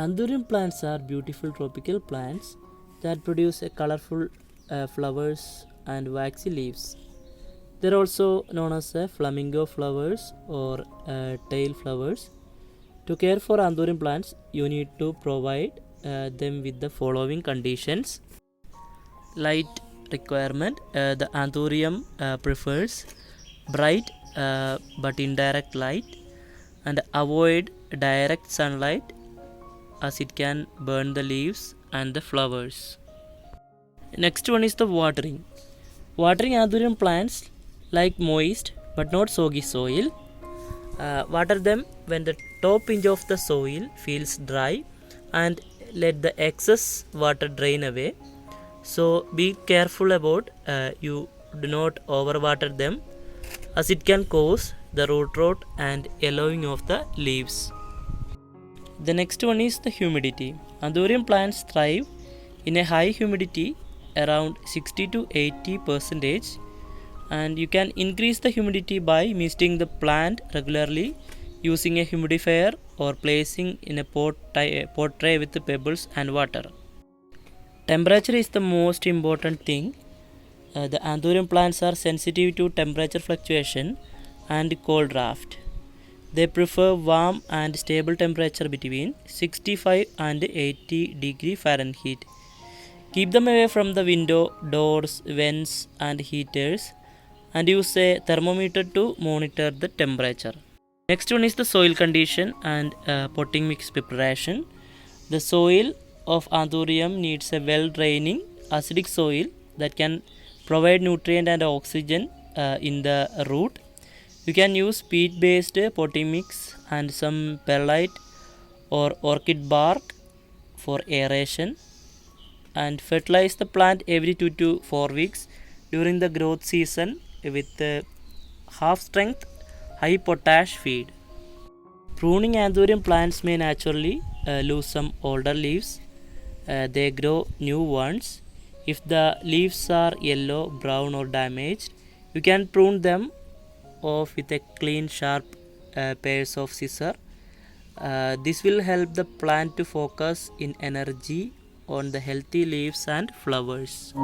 Anthurium plants are beautiful tropical plants that produce colorful flowers and waxy leaves. They're also known as flamingo flowers or tail flowers. To care for Anthurium plants, you need to provide them with the following conditions. Light requirement. The Anthurium prefers bright but indirect light, and avoid direct sunlight as it can burn the leaves and the flowers. Next one is the watering. Watering Anthurium plants like moist but not soggy soil. Water them when the top inch of the soil feels dry and let the excess water drain away. So be careful about you do not overwater them as it can cause the root rot and yellowing of the leaves. The next one is the humidity. Anthurium plants thrive in a high humidity around 60 to 80 percentage, and you can increase the humidity by misting the plant regularly using a humidifier or placing in a pot tray with the pebbles and water. Temperature is the most important thing. The Anthurium plants are sensitive to temperature fluctuation and cold draft. They prefer warm and stable temperature between 65 and 80 degree Fahrenheit. Keep them away from the window, doors, vents and heaters, and use a thermometer to monitor the temperature. Next one is the soil condition and potting mix preparation. The soil of Anthurium needs a well-draining acidic soil that can provide nutrient and oxygen in the root. You can use peat-based potting mix and some perlite or orchid bark for aeration, and fertilize the plant every 2 to 4 weeks during the growth season with half strength high potash feed. Pruning Anthurium plants may naturally lose some older leaves. They grow new ones. If the leaves are yellow, brown or damaged, you can prune them off with a clean sharp pairs of scissors. This will help the plant to focus in energy on the healthy leaves and flowers.